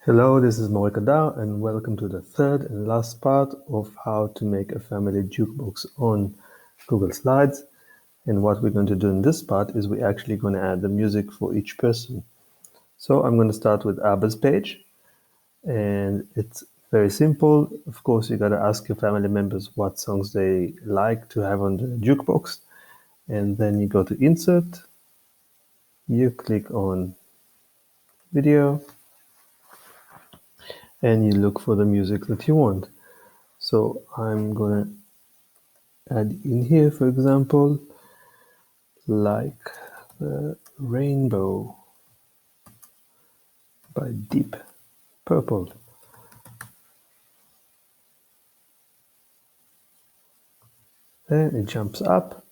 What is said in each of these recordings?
Hello, this is Kadar, and welcome to the third and last part of how to make a family jukebox on Google Slides. And what we're going to do in this part is we're actually going to add the music for each person. So I'm going to start with Abba's page, and it's very simple. Of course, you got to ask your family members what songs they like to have on the jukebox, and then you go to Insert, you click on Video, and you look for the music that you want. So I'm gonna add in here, for example, like the Rainbow by Deep Purple. Then it jumps up.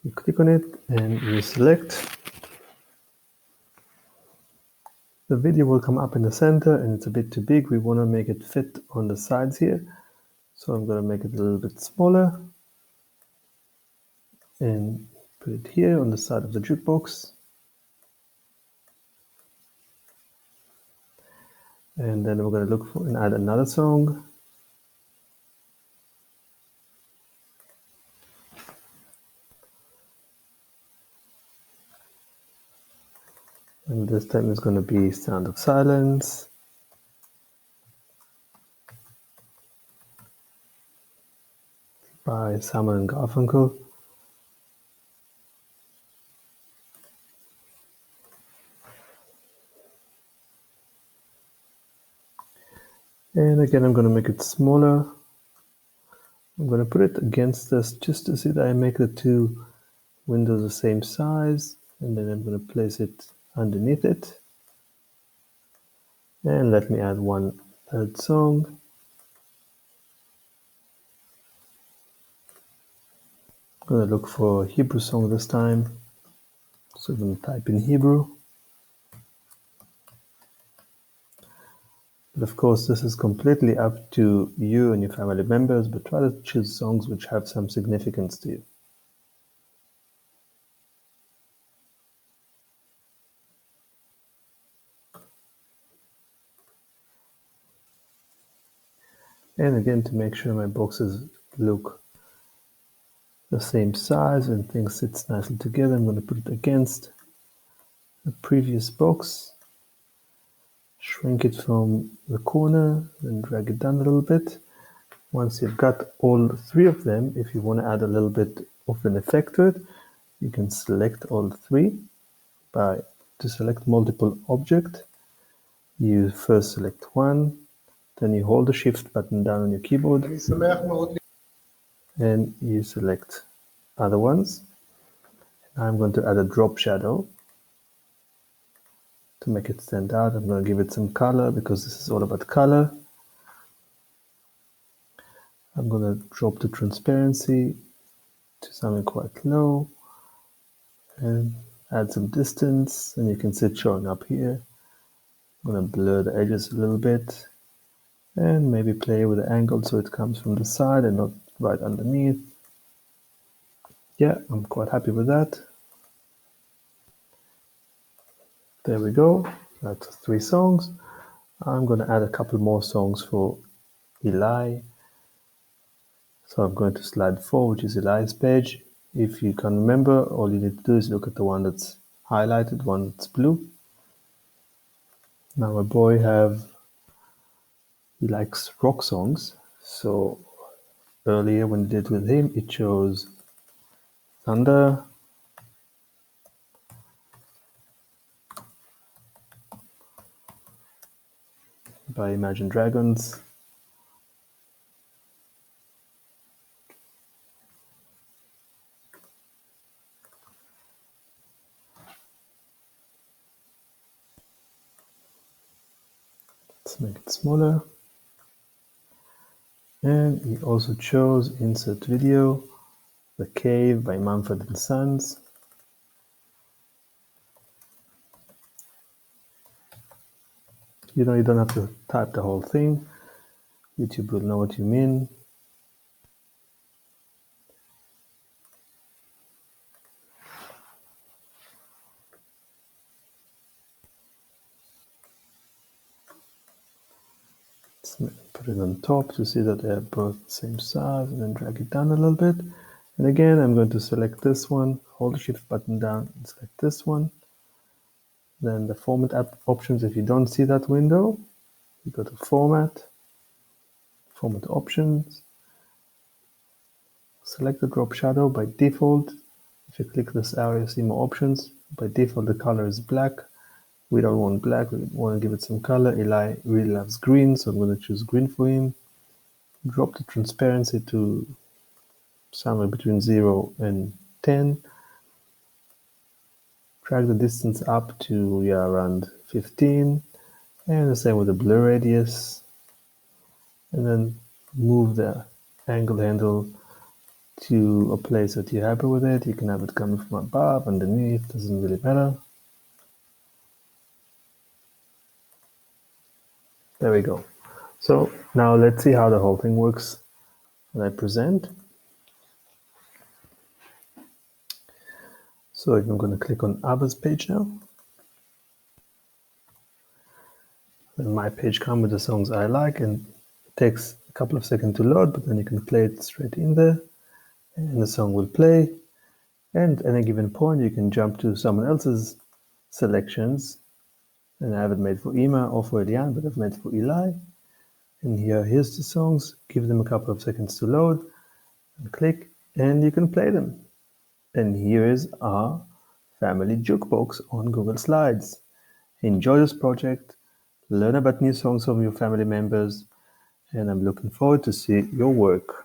You click on it and you select. The video will come up in the center and it's a bit too big. We want to make it fit on the sides here. So I'm going to make it a little bit smaller and put it here on the side of the jukebox. And then we're going to look for and add another song. And this time it's going to be Sound of Silence by Simon and Garfunkel. And again, I'm going to make it smaller. I'm going to put it against this just to see that I make the two windows the same size. And then I'm going to place it underneath it. And let me add one third song. I'm going to look for a Hebrew song this time. So I'm going to type in Hebrew. But of course, this is completely up to you and your family members, but try to choose songs which have some significance to you. And again, to make sure my boxes look the same size and things sit nicely together, I'm going to put it against the previous box, shrink it from the corner and drag it down a little bit. Once you've got all three of them, if you want to add a little bit of an effect to it, you can select all three. To select multiple object, you first select one, then you hold the shift button down on your keyboard and you select other ones. I'm going to add a drop shadow to make it stand out. I'm going to give it some color because this is all about color. I'm going to drop the transparency to something quite low and add some distance, and you can see it showing up here. I'm going to blur the edges a little bit and maybe play with the angle so it comes from the side and not right underneath. Yeah, I'm quite happy with that. There we go. That's 3 songs. I'm going to add a couple more songs for Eli. So I'm going to slide 4, which is Eli's page. If you can remember, all you need to do is look at the one that's highlighted, one that's blue. Now my boy he likes rock songs. So earlier when I did with him, it chose Thunder, by Imagine Dragons. Let's make it smaller. And he also chose Insert Video, The Cave by Mumford & Sons. You don't have to type the whole thing. YouTube will know what you mean. Put it on top to see that they're both the same size, and then drag it down a little bit. And again, I'm going to select this one, hold the shift button down and select this one. Then the format options, if you don't see that window, you go to format options, select the drop shadow. By default, if you click this arrow, you see more options. By default, the color is black. We don't want black, we want to give it some color. Eli really loves green, so I'm going to choose green for him. Drop the transparency to somewhere between 0 and 10. Drag the distance up to around 15. And the same with the blur radius. And then move the angle handle to a place that you're happy with it. You can have it coming from above, underneath, doesn't really matter. There we go. So now let's see how the whole thing works when I present. So I'm going to click on Others page now. Then my page comes with the songs I like, and it takes a couple of seconds to load, but then you can play it straight in there, and the song will play. And at any given point, you can jump to someone else's selections. And I haven't made for Ima or for Elian, but I've made for Eli. And here's the songs. Give them a couple of seconds to load, and click, and you can play them. And here is our family jukebox on Google Slides. Enjoy this project, learn about new songs from your family members, and I'm looking forward to see your work.